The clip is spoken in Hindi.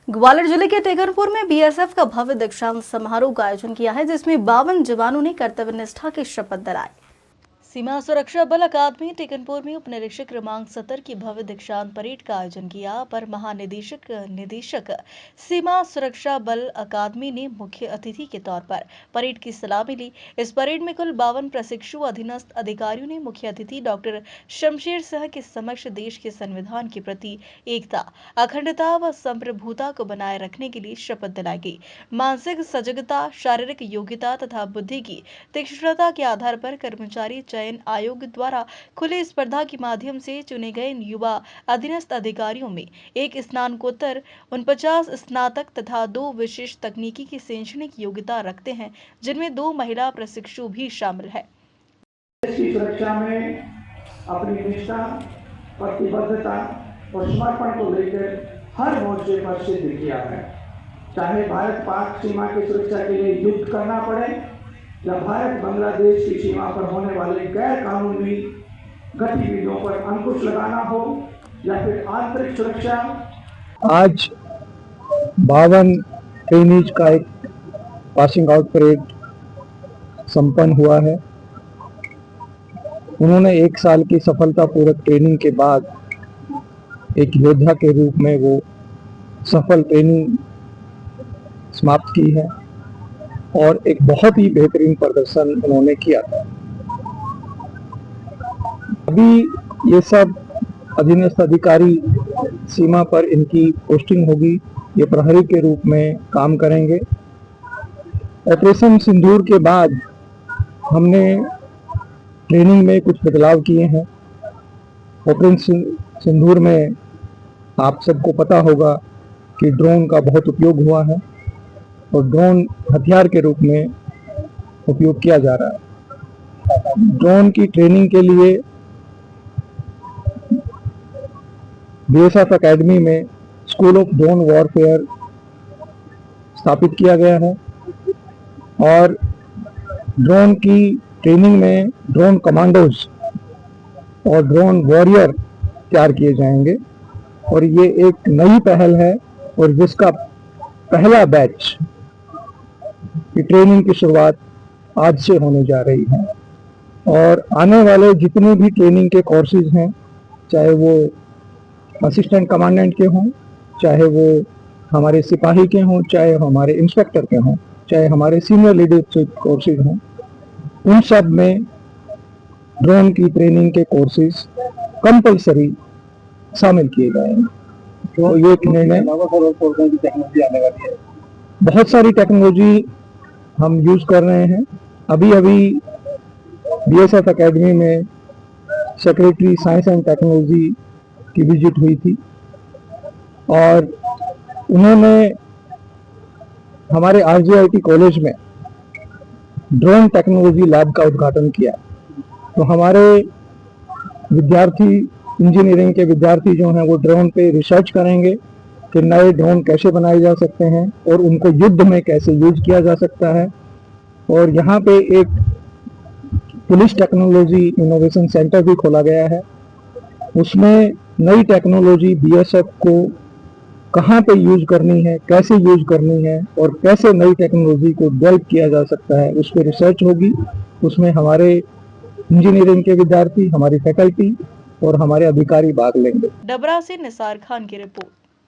ग्वालियर जिले के टेकनपुर में बीएसएफ का भव्य दीक्षांत समारोह का आयोजन किया है, जिसमें 52 जवानों ने कर्तव्य निष्ठा की शपथ दिलाई। सीमा सुरक्षा बल अकादमी टेकनपुर में उपनिरीक्षक क्रमांक 70 की भव्य दीक्षांत परेड का आयोजन किया। अपर निदेशक सीमा सुरक्षा बल अकादमी ने मुख्य अतिथि के तौर पर परेड की सलामी ली। इस परेड में कुल 52 प्रशिक्षु अधीनस्थ अधिकारियों ने मुख्य अतिथि डॉक्टर शमशेर सिंह के समक्ष देश के संविधान के प्रति एकता, अखंडता व संप्रभुता को बनाए रखने के लिए शपथ दिलाई गई। मानसिक सजगता, शारीरिक योग्यता तथा बुद्धि की तीक्ष्णता के आधार पर कर्मचारी चयन आयोग द्वारा खुले स्पर्धा के माध्यम से चुने गए इन युवा अधीनस्थ अधिकारियों में एक स्नातकोत्तर, 49 स्नातक तथा 2 विशेष तकनीकी की शैक्षणिक योग्यता रखते हैं, जिनमें 2 महिला प्रशिक्षु भी शामिल है। देश की सुरक्षा में अपनी निष्ठा, प्रतिबद्धता और समर्पण को लेकर हर मोर्चे पर सिद्ध किया है। चाहे भारत पाक सीमा की सुरक्षा के लिए युद्ध करना पड़े या भारत बांग्लादेश की सीमा पर होने वाले गैर कानूनी गतिविधियों पर अंकुश लगाना हो या फिर आंतरिक सुरक्षा। आज 52 ट्रेनीज का एक पासिंग आउट परेड संपन्न हुआ है। उन्होंने 1 साल की सफलतापूर्वक ट्रेनिंग के बाद एक योद्धा के रूप में वो सफल ट्रेनिंग समाप्त की है और एक बहुत ही बेहतरीन प्रदर्शन उन्होंने किया था। अभी ये सब अधीनस्थ अधिकारी सीमा पर इनकी पोस्टिंग होगी, ये प्रहरी के रूप में काम करेंगे। ऑपरेशन सिंदूर के बाद हमने ट्रेनिंग में कुछ बदलाव किए हैं। ऑपरेशन सिंदूर में आप सबको पता होगा कि ड्रोन का बहुत उपयोग हुआ है और ड्रोन हथियार के रूप में उपयोग किया जा रहा है। ड्रोन की ट्रेनिंग के लिए बीएसएफ अकेडमी में स्कूल ऑफ ड्रोन वॉरफेयर स्थापित किया गया है और ड्रोन की ट्रेनिंग में ड्रोन कमांडोज और ड्रोन वॉरियर तैयार किए जाएंगे और ये एक नई पहल है और जिसका पहला बैच की ट्रेनिंग की शुरुआत आज से होने जा रही है। और आने वाले जितने भी ट्रेनिंग के कोर्सेज हैं, चाहे वो असिस्टेंट कमांडेंट के हों, चाहे वो हमारे सिपाही के हों, चाहे हमारे इंस्पेक्टर के हों, चाहे हमारे सीनियर लीडरशिप कोर्सेज हों, उन सब में ड्रोन की ट्रेनिंग के कोर्सेज कंपलसरी शामिल किए जाएंगे। तो ये एक निर्णय, बहुत सारी टेक्नोलॉजी हम यूज कर रहे हैं। अभी बीएसएफ अकेडमी में सेक्रेटरी साइंस एंड टेक्नोलॉजी की विजिट हुई थी और उन्होंने हमारे आरजीआईटी कॉलेज में ड्रोन टेक्नोलॉजी लैब का उद्घाटन किया। तो हमारे विद्यार्थी, इंजीनियरिंग के विद्यार्थी जो हैं, वो ड्रोन पे रिसर्च करेंगे कि नए ड्रोन कैसे बनाए जा सकते हैं और उनको युद्ध में कैसे यूज किया जा सकता है। और यहाँ पे एक पुलिस टेक्नोलॉजी इनोवेशन सेंटर भी खोला गया है। उसमें नई टेक्नोलॉजी बीएसएफ को कहाँ पे यूज करनी है, कैसे यूज करनी है और कैसे नई टेक्नोलॉजी को डेवलप किया जा सकता है, उस पर रिसर्च होगी। उसमें हमारे इंजीनियरिंग के विद्यार्थी, हमारी फैकल्टी और हमारे अधिकारी भाग लेंगे। डबरा से निसार खान की रिपोर्ट।